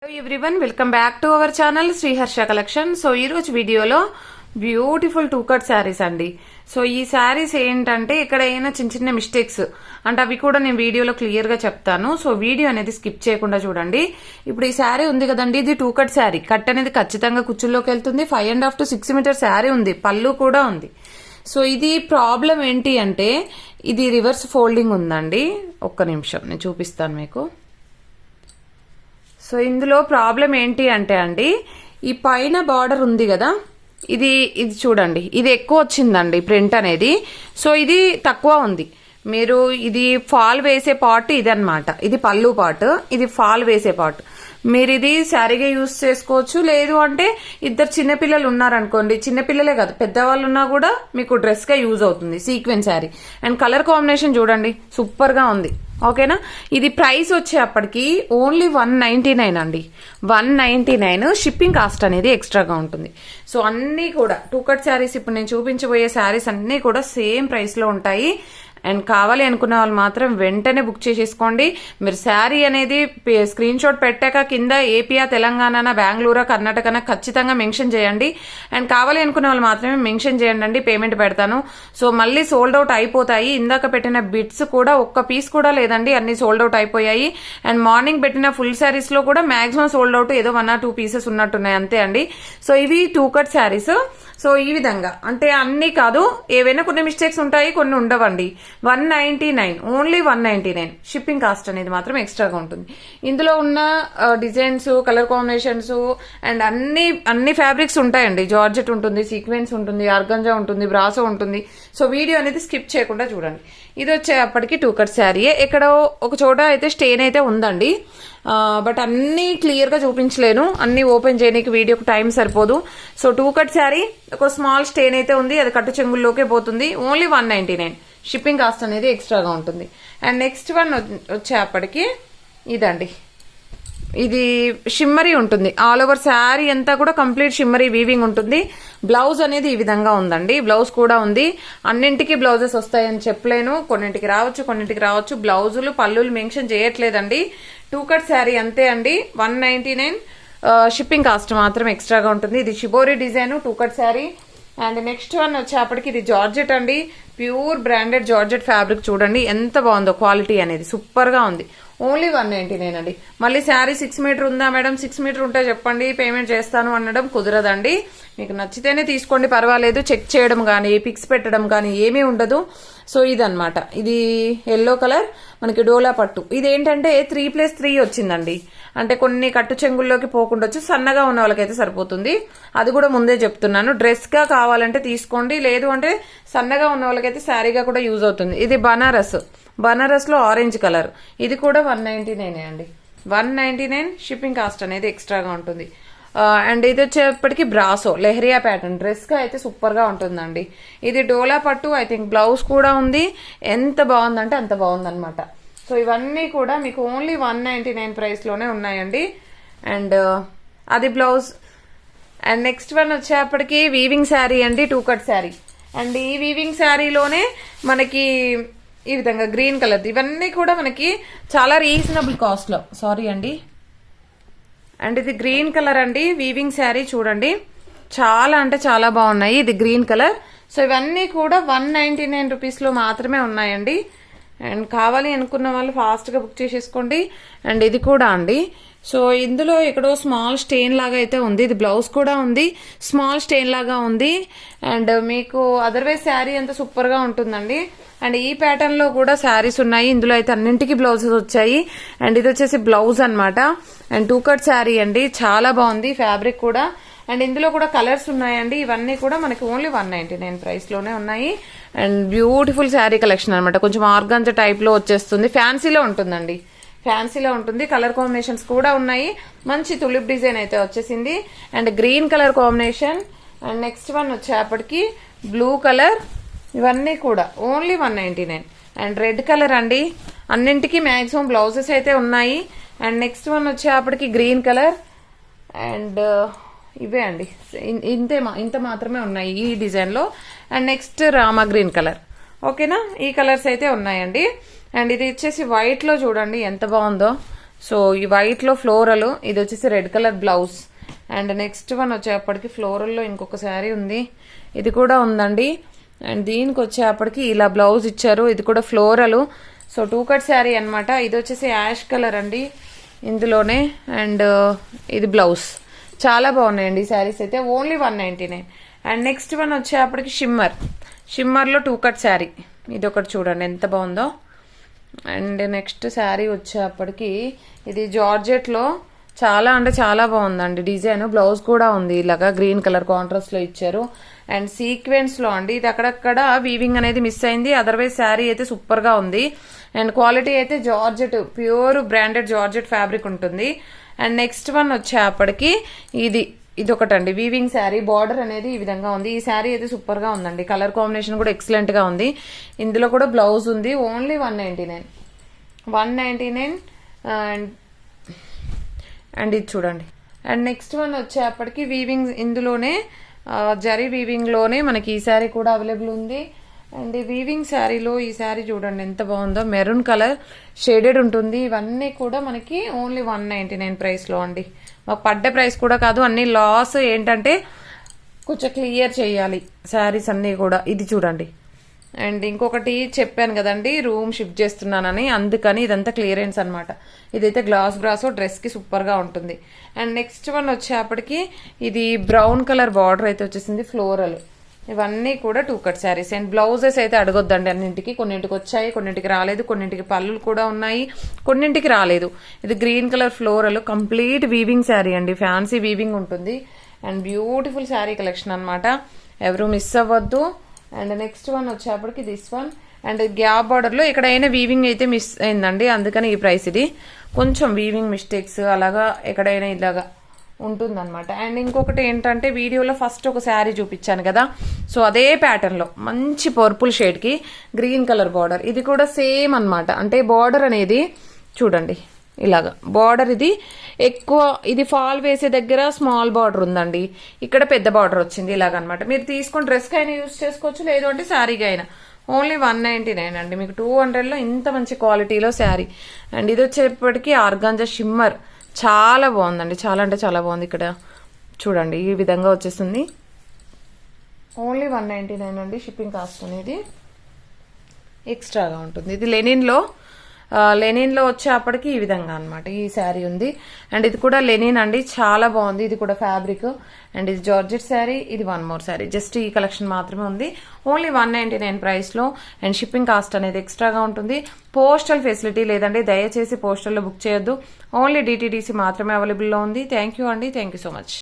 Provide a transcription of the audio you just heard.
Hello everyone, welcome back to our channel Sriharsha collection. So ఈ రోజు వీడియోలో బ్యూటిఫుల్ టూ కట్ శారీస్ అండి. సో ఈ శారీస్ ఏంటంటే ఇక్కడ అయినా చిన్న చిన్న మిస్టేక్స్ అంటే అవి కూడా నేను వీడియోలో క్లియర్ గా చెప్తాను. సో వీడియో అనేది స్కిప్ చేయకుండా చూడండి. ఇప్పుడు ఈ శారీ ఉంది కదండి, ఇది టూ కట్ శారీ. కట్ అనేది ఖచ్చితంగా కుచ్చుల్లోకి వెళ్తుంది. 5.5 to 6 మీటర్ శారీ ఉంది, పళ్ళు కూడా ఉంది. సో ఇది ప్రాబ్లం ఏంటి అంటే ఇది రివర్స్ ఫోల్డింగ్ ఉందండి. ఒక్క నిమిషం నేను చూపిస్తాను మీకు. సో ఇందులో ప్రాబ్లం ఏంటి అంటే అండి, ఈ పైన బార్డర్ ఉంది కదా, ఇది చూడండి, ఇది ఎక్కువ వచ్చిందండి ప్రింట్ అనేది. సో ఇది తక్కువ ఉంది. మీరు ఇది ఫాల్ వేసే పార్ట్ ఇది అన్నమాట. ఇది పళ్ళు పార్ట్, ఇది ఫాల్ వేసే పార్ట్. మీరు ఇది శారీగా యూజ్ చేసుకోవచ్చు. లేదు అంటే ఇద్దరు చిన్నపిల్లలు ఉన్నారనుకోండి, చిన్నపిల్లలే కాదు పెద్దవాళ్ళు ఉన్నా కూడా మీకు డ్రెస్ గా యూజ్ అవుతుంది. Sequence sari and colour combination చూడండి, సూపర్ గా ఉంది. ఓకేనా, ఇది ప్రైస్ వచ్చేప్పటికి ఓన్లీ 199 అండి. 199. షిప్పింగ్ కాస్ట్ అనేది ఎక్స్ట్రాగా ఉంటుంది. సో అన్నీ కూడా టూ కట్ శారీస్, ఇప్పుడు నేను చూపించబోయే శారీస్ అన్నీ కూడా సేమ్ ప్రైస్ లో ఉంటాయి. అండ్ కావాలి అనుకున్న వాళ్ళు మాత్రం వెంటనే బుక్ చేసేసుకోండి. మీరు శారీ అనేది స్క్రీన్ షాట్ పెట్టాక కింద ఏపీయా, తెలంగాణ, బెంగళూరు, కర్ణాటక ఖచ్చితంగా మెన్షన్ చేయండి. అండ్ కావాలి అనుకున్న వాళ్ళు మాత్రమే మెన్షన్ చేయండి అండి, పేమెంట్ పెడతాను. సో మళ్ళీ సోల్డ్ అవుట్ అయిపోతాయి. ఇందాక పెట్టిన బిట్స్ కూడా ఒక్క పీస్ కూడా లేదండి, అన్ని సోల్డ్ అవుట్ అయిపోయాయి. అండ్ మార్నింగ్ పెట్టిన ఫుల్ శారీస్ లో కూడా మాక్సిమం సోల్డ్ అవుట్, ఏదో 1 or 2 పీసెస్ ఉన్నట్టున్నాయి అంతే అండి. సో ఇవి టూ కట్ శారీస్. సో ఈ విధంగా అంటే అన్ని కాదు, ఏవైనా కొన్ని మిస్టేక్స్ ఉంటాయి, కొన్ని ఉండవండి. 199, ఓన్లీ 199. షిప్పింగ్ కాస్ట్ అనేది మాత్రం ఎక్స్ట్రాగా ఉంటుంది. ఇందులో ఉన్న డిజైన్స్, కలర్ కాంబినేషన్స్ అండ్ అన్ని ఫ్యాబ్రిక్స్ ఉంటాయండి. జార్జెట్ ఉంటుంది, సీక్వెన్స్ ఉంటుంది, ఆర్గంజా ఉంటుంది, బ్రాసో ఉంటుంది. సో వీడియో అనేది స్కిప్ చేయకుండా చూడండి. ఇది వచ్చేప్పటికి టూ కట్ శారీయే. ఎక్కడో ఒక చోట అయితే స్టెయిన్ అయితే ఉందండి, బట్ అన్ని క్లియర్ గా చూపించలేను, అన్ని ఓపెన్ చేయడానికి వీడియోకి టైం సరిపోదు. సో టూ కట్ శారీ, ఒక స్మాల్ స్టెయిన్ అయితే ఉంది, అది కట్టు చెంగుల్లోకే పోతుంది. ఓన్లీ 199. షిప్పింగ్ కాస్ట్ అనేది ఎక్స్ట్రాగా ఉంటుంది. అండ్ నెక్స్ట్ వన్ వచ్చేప్పటికి ఇదండి, ఇది షిమ్మరీ ఉంటుంది. ఆల్ ఓవర్ శారీ అంతా కూడా కంప్లీట్ షిమ్మరీ వీవింగ్ ఉంటుంది. బ్లౌజ్ అనేది ఈ విధంగా ఉందండి, బ్లౌజ్ కూడా ఉంది. అన్నింటికి బ్లౌజెస్ వస్తాయని చెప్పలేను, కొన్నింటికి రావచ్చు, కొన్నింటికి రావచ్చు. బ్లౌజులు, పళ్ళులు మెన్షన్ చేయట్లేదండి. టూ కట్ శారీ అంతే అండి, 199. షిప్పింగ్ కాస్ట్ మాత్రం ఎక్స్ట్రాగా ఉంటుంది. ఇది shibori design two cut sari. And next one వచ్చేప్పటికి ఇది జార్జెట్ అండి, ప్యూర్ బ్రాండెడ్ జార్జెట్ ఫ్యాబ్రిక్. చూడండి ఎంత బాగుందో, క్వాలిటీ అనేది సూపర్ గా ఉంది. ఓన్లీ 199 అండి. మళ్ళీ శారీ 6 మీటర్ ఉందా మేడం, 6 మీటర్ ఉంటే చెప్పండి, పేమెంట్ చేస్తాను అనడం కుదరదండి. మీకు నచ్చితేనే తీసుకోండి, పర్వాలేదు. చెక్ చేయడం కానీ పిక్స్ పెట్టడం కానీ ఏమీ ఉండదు. సో ఇదన్నమాట, ఇది ఎల్లో కలర్, మనకి డోలా పట్టు. ఇదేంటంటే 3+3 వచ్చిందండి, అంటే కొన్ని కట్టు చెంగుల్లోకి పోకుండొచ్చు. సన్నగా ఉన్న వాళ్ళకైతే సరిపోతుంది, అది కూడా ముందే చెప్తున్నాను. డ్రెస్ గా కావాలంటే తీసుకోండి, లేదు అంటే సన్నగా ఉన్న వాళ్ళకైతే శారీగా కూడా యూజ్ అవుతుంది. ఇది బనారస్ లో ఆరెంజ్ కలర్, ఇది కూడా 199 అండి. 199. షిప్పింగ్ కాస్ట్ అనేది ఎక్స్ట్రాగా ఉంటుంది. అండ్ ఇది వచ్చేప్పటికి బ్రాసో లెహరియా ప్యాటర్న్, డ్రెస్ గా అయితే సూపర్ గా ఉంటుందండి. ఇది డోలా పట్టు, ఐ థింక్ బ్లౌజ్ కూడా ఉంది. ఎంత బాగుందంటే అంత బాగుందన్నమాట. సో ఇవన్నీ కూడా మీకు ఓన్లీ 199 ప్రైస్ లోనే ఉన్నాయండి. అండ్ అది బ్లౌజ్. అండ్ నెక్స్ట్ వన్ వచ్చేప్పటికి వీవింగ్ శారీ అండి, టూ కట్ శారీ. అండ్ ఈ వీవింగ్ శారీలోనే మనకి ఈ విధంగా గ్రీన్ కలర్, ఇవన్నీ కూడా మనకి చాలా రీజనబుల్ కాస్ట్ లో, సారీ అండి. అండ్ ఇది గ్రీన్ కలర్ అండి, వీవింగ్ శారీ చూడండి, చాలా అంటే చాలా బాగున్నాయి. ఇది గ్రీన్ కలర్. సో ఇవన్నీ కూడా 199 రూపీస్ లో మాత్రమే ఉన్నాయండి. అండ్ కావాలి అనుకున్న వాళ్ళు ఫాస్ట్ గా బుక్ చేసేసుకోండి. అండ్ ఇది కూడా అండి, సో ఇందులో ఎక్కడో స్మాల్ స్టెయిన్ లాగా అయితే ఉంది. ఇది బ్లౌజ్ కూడా ఉంది, స్మాల్ స్టెయిన్ లాగా ఉంది. అండ్ మీకు అదర్వైజ్ శారీ అంతా సూపర్ గా ఉంటుందండి. అండ్ ఈ ప్యాటర్న్ లో కూడా శారీస్ ఉన్నాయి. ఇందులో అయితే అన్నింటికి బ్లౌజెస్ వచ్చాయి. అండ్ ఇది వచ్చేసి బ్లౌజ్ అన్నమాట. అండ్ టూ కట్ శారీ అండి, చాలా బాగుంది ఫ్యాబ్రిక్ కూడా. అండ్ ఇందులో కూడా కలర్స్ ఉన్నాయండి. ఇవన్నీ కూడా మనకి ఓన్లీ 199 ప్రైస్ లోనే ఉన్నాయి. అండ్ బ్యూటిఫుల్ శారీ కలెక్షన్ అనమాట. కొంచెం ఆర్గాంజా టైప్ లో వచ్చేస్తుంది, ఫ్యాన్సీలో ఉంటుందండి, ఫ్యాన్సీలో ఉంటుంది. కలర్ కాంబినేషన్స్ కూడా ఉన్నాయి. మంచి తులిప్ డిజైన్ అయితే వచ్చేసింది. And green colour combination. And next one వచ్చేప్పటికి బ్లూ కలర్. ఇవన్నీ కూడా ఓన్లీ 199. అండ్ రెడ్ కలర్ అండి, అన్నింటికి మాక్సిమం బ్లౌజెస్ అయితే ఉన్నాయి. అండ్ నెక్స్ట్ వన్ వచ్చేప్పటికి గ్రీన్ కలర్. అండ్ ఇవే అండి, ఇంత మాత్రమే ఉన్నాయి ఈ డిజైన్ లో. And next Rama green colour. ఓకేనా, ఈ కలర్స్ అయితే ఉన్నాయండి. అండ్ ఇది వచ్చేసి వైట్ లో చూడండి ఎంత బాగుందో, సో ఈ వైట్లో ఫ్లోరల్, ఇది వచ్చేసి red colour blouse. And next one వచ్చేప్పటికి ఫ్లోరల్లో ఇంకొక శారీ ఉంది, ఇది కూడా ఉందండి. అండ్ దీనికి వచ్చేప్పటికి ఇలా బ్లౌజ్ ఇచ్చారు, ఇది కూడా ఫ్లోరల్. సో 2 కట్ శారీ అనమాట. ఇది వచ్చేసి యాష్ కలర్ అండి ఇందులోనే. అండ్ ఇది బ్లౌజ్. చాలా బాగున్నాయండి ఈ శారీస్ అయితే. ఓన్లీ 199. అండ్ నెక్స్ట్ వన్ వచ్చేప్పటికి షిమ్మర్లో 2 కట్ శారీ. ఇది ఒకటి చూడండి ఎంత బాగుందో. అండ్ నెక్స్ట్ శారీ వచ్చేప్పటికి ఇది జార్జెట్లో చాలా అంటే చాలా బాగుందండి డిజైన్. బ్లౌజ్ కూడా ఉంది ఇలాగా గ్రీన్ కలర్ కాంట్రాస్ట్ లో ఇచ్చారు. అండ్ సీక్వెన్స్ లో అండి, ఇది అక్కడక్కడ వీవింగ్ అనేది మిస్ అయింది, అదర్వైజ్ శారీ అయితే సూపర్ గా ఉంది. అండ్ క్వాలిటీ అయితే georgette, pure branded georgette fabric ఉంటుంది. అండ్ నెక్స్ట్ వన్ వచ్చేప్పటికి ఇది ఒకటండి వీవింగ్ శారీ. బార్డర్ అనేది ఈ విధంగా ఉంది. ఈ శారీ అయితే సూపర్ గా ఉందండి, కలర్ కాంబినేషన్ కూడా ఎక్సలెంట్ గా ఉంది. ఇందులో కూడా బ్లౌజ్ ఉంది. ఓన్లీ 199. అండ్ ఇది చూడండి. అండ్ నెక్స్ట్ వన్ వచ్చేప్పటికి వీవింగ్, ఇందులోనే జరీ వీవింగ్ లోనే మనకి ఈ శారీ కూడా అవైలబుల్ ఉంది. అండ్ ఈ వీవింగ్ శారీలో ఈ శారీ చూడండి ఎంత బాగుందో, మెరూన్ కలర్ షేడెడ్ ఉంటుంది. ఇవన్నీ కూడా మనకి ఓన్లీ 199 ప్రైస్ లో అండి. మాకు పడ్డ ప్రైస్ కూడా కాదు, అన్ని లాస్. ఏంటంటే కొంచెం క్లియర్ చేయాలి శారీస్ అన్నీ కూడా. ఇది చూడండి. అండ్ ఇంకొకటి చెప్పాను కదండి రూమ్ షిఫ్ట్ చేస్తున్నానని, అందుకని ఇదంతా క్లియరెన్స్ అనమాట. ఇదైతే గ్లాస్ బ్రాసో డ్రెస్ కి సూపర్ గా ఉంటుంది. అండ్ నెక్స్ట్ వన్ వచ్చేప్పటికి ఇది బ్రౌన్ కలర్ బార్డర్ అయితే వచ్చేసింది, ఫ్లోరల్. ఇవన్నీ కూడా 2 కట్ శారీస్. అండ్ బ్లౌజెస్ అయితే అడగొద్దండి అన్నింటికి. కొన్నింటికి వచ్చాయి, కొన్నింటికి రాలేదు, కొన్నింటికి పళ్ళులు కూడా ఉన్నాయి, కొన్నింటికి రాలేదు. ఇది green colour floral, complete weaving sari అండి, ఫ్యాన్సీ వీవింగ్ ఉంటుంది. అండ్ బ్యూటిఫుల్ శారీ కలెక్షన్ అనమాట, ఎవరు మిస్ అవ్వద్దు. అండ్ నెక్స్ట్ వన్ వచ్చేప్పటికి this one. And gap border లో ఎక్కడైనా వీవింగ్ అయితే మిస్ అయిందండి, అందుకని ఈ ప్రైస్. ఇది కొంచెం వీవింగ్ మిస్టేక్స్ అలాగా ఎక్కడైనా ఇలాగా ఉంటుందన్నమాట. అండ్ ఇంకొకటి ఏంటంటే వీడియోలో ఫస్ట్ ఒక శారీ చూపించాను కదా, సో అదే ప్యాటర్న్ లో మంచి పర్పుల్ షేడ్ కి గ్రీన్ కలర్ బార్డర్. ఇది కూడా సేమ్ అన్నమాట. అంటే బార్డర్ అనేది చూడండి ఇలాగా బార్డర్, ఇది ఎక్కువ, ఇది ఫాల్ వేసే దగ్గర స్మాల్ బార్డర్ ఉందండి, ఇక్కడ పెద్ద బార్డర్ వచ్చింది ఇలాగనమాట. మీరు తీసుకొని డ్రెస్ కి అయినా యూజ్ చేసుకోవచ్చు, లేదు అంటే శారీకి అయినా. ఓన్లీ 199 అండి, మీకు 200 లో ఇంత మంచి క్వాలిటీలో శారీ. అండ్ ఇది వచ్చేప్పటికి ఆర్గాంజా షిమ్మర్, చాలా బాగుందండి, చాలా అంటే చాలా బాగుంది. ఇక్కడ చూడండి ఈ విధంగా వచ్చేస్తుంది. ఓన్లీ 199 అండి. షిప్పింగ్ కాస్ట్ అనేది ఎక్స్ట్రాగా ఉంటుంది. ఇది లెనిన్ లో వచ్చేప్పటికి ఈ విధంగా అనమాట ఈ శారీ ఉంది. అండ్ ఇది కూడా లెనిన్ అండి, చాలా బాగుంది. ఇది కూడా ఫ్యాబ్రిక్. అండ్ ఇది జార్జెట్ శారీ. ఇది 1 మోర్ శారీ. జస్ట్ ఈ కలెక్షన్ మాత్రమే ఉంది. ఓన్లీ 199 ప్రైస్ లో. అండ్ షిప్పింగ్ కాస్ట్ అనేది ఎక్స్ట్రాగా ఉంటుంది. పోస్టల్ ఫెసిలిటీ లేదండి, దయచేసి పోస్టల్లో బుక్ చేయొద్దు. ఓన్లీ DTDC మాత్రమే అవైలబుల్ లో ఉంది. థ్యాంక్ యూ అండి, థ్యాంక్ యూ సో మచ్.